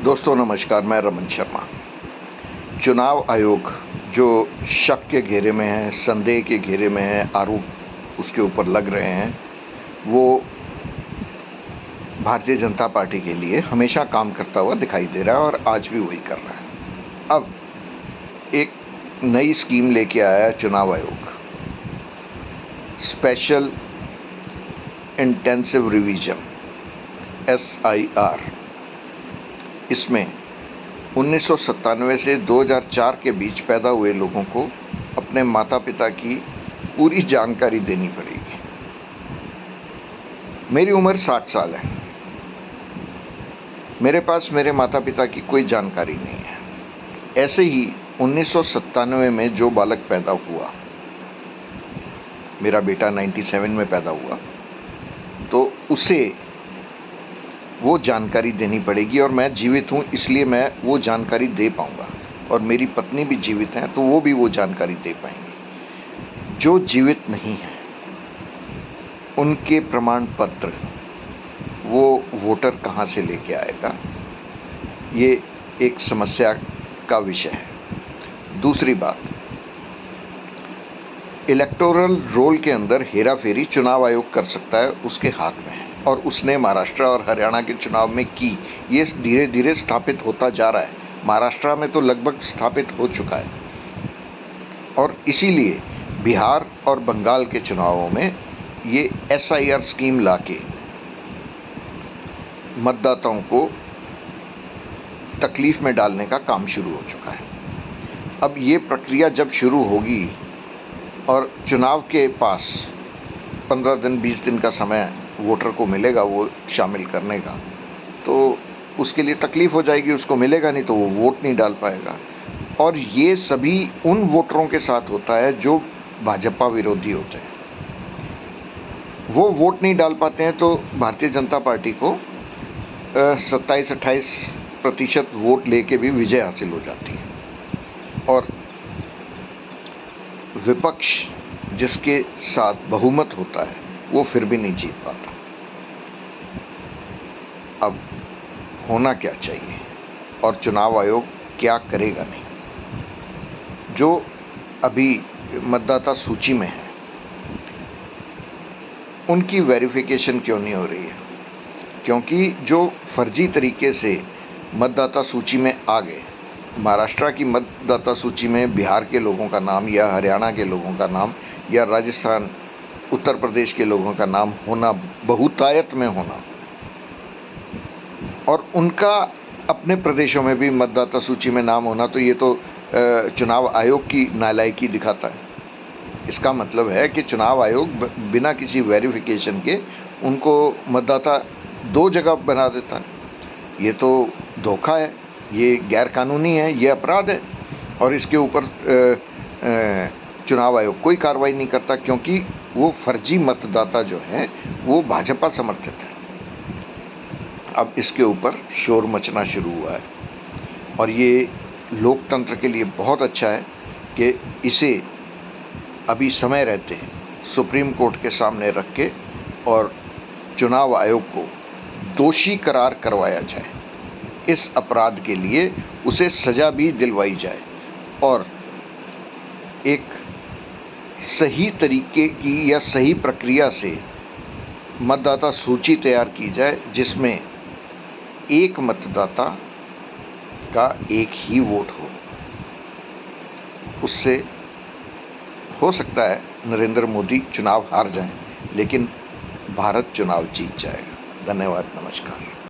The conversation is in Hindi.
दोस्तों नमस्कार, मैं रमन शर्मा। चुनाव आयोग जो शक के घेरे में है, संदेह के घेरे में है, आरोप उसके ऊपर लग रहे हैं, वो भारतीय जनता पार्टी के लिए हमेशा काम करता हुआ दिखाई दे रहा है और आज भी वही कर रहा है। अब एक नई स्कीम लेके आया है चुनाव आयोग, स्पेशल इंटेंसिव रिवीजन SIR। इसमें 1997 से 2004 के बीच पैदा हुए लोगों को अपने माता पिता की पूरी जानकारी देनी पड़ेगी। मेरी उम्र 60 साल है, मेरे पास मेरे माता पिता की कोई जानकारी नहीं है। ऐसे ही 1997 में जो बालक पैदा हुआ, मेरा बेटा 97 में पैदा हुआ, तो उसे वो जानकारी देनी पड़ेगी और मैं जीवित हूँ इसलिए मैं वो जानकारी दे पाऊँगा, और मेरी पत्नी भी जीवित हैं तो वो भी वो जानकारी दे पाएंगे। जो जीवित नहीं हैं उनके प्रमाण पत्र वो वोटर कहाँ से लेके आएगा, ये एक समस्या का विषय है। दूसरी बात, इलेक्टोरल रोल के अंदर हेरा फेरी चुनाव आयोग कर सकता है, उसके हाथ में है, और उसने महाराष्ट्र और हरियाणा के चुनाव में की। ये धीरे धीरे स्थापित होता जा रहा है। महाराष्ट्र में तो लगभग स्थापित हो चुका है, और इसीलिए बिहार और बंगाल के चुनावों में ये SIR स्कीम लाके मतदाताओं को तकलीफ में डालने का काम शुरू हो चुका है। अब ये प्रक्रिया जब शुरू होगी और चुनाव के पास 15 दिन 20 दिन का समय वोटर को मिलेगा वो शामिल करने का, तो उसके लिए तकलीफ हो जाएगी, उसको मिलेगा नहीं तो वो वोट नहीं डाल पाएगा। और ये सभी उन वोटरों के साथ होता है जो भाजपा विरोधी होते हैं। वो वोट नहीं डाल पाते हैं तो भारतीय जनता पार्टी को 27-28% वोट लेके भी विजय हासिल हो जाती है, और विपक्ष जिसके साथ बहुमत होता है वो फिर भी नहीं जीत पाता। अब होना क्या चाहिए और चुनाव आयोग क्या करेगा नहीं? जो अभी मतदाता सूची में है उनकी वेरिफिकेशन क्यों नहीं हो रही है? क्योंकि जो फर्जी तरीके से मतदाता सूची में आ गए, महाराष्ट्र की मतदाता सूची में बिहार के लोगों का नाम या हरियाणा के लोगों का नाम या राजस्थान उत्तर प्रदेश के लोगों का नाम होना, बहुतायत में होना, और उनका अपने प्रदेशों में भी मतदाता सूची में नाम होना, तो ये तो चुनाव आयोग की नालायकी दिखाता है। इसका मतलब है कि चुनाव आयोग बिना किसी वेरिफिकेशन के उनको मतदाता 2 जगह बना देता है। ये तो धोखा है, ये गैर कानूनी है, ये अपराध है, और इसके ऊपर चुनाव आयोग कोई कार्रवाई नहीं करता, क्योंकि वो फर्जी मतदाता जो हैं वो भाजपा समर्थित है। अब इसके ऊपर शोर मचना शुरू हुआ है, और ये लोकतंत्र के लिए बहुत अच्छा है कि इसे अभी समय रहते सुप्रीम कोर्ट के सामने रख के और चुनाव आयोग को दोषी करार करवाया जाए। इस अपराध के लिए उसे सज़ा भी दिलवाई जाए, और एक सही तरीके की या सही प्रक्रिया से मतदाता सूची तैयार की जाए, जिसमें एक मतदाता का एक ही वोट हो। उससे हो सकता है नरेंद्र मोदी चुनाव हार जाएं, लेकिन भारत चुनाव जीत जाएगा। धन्यवाद, नमस्कार।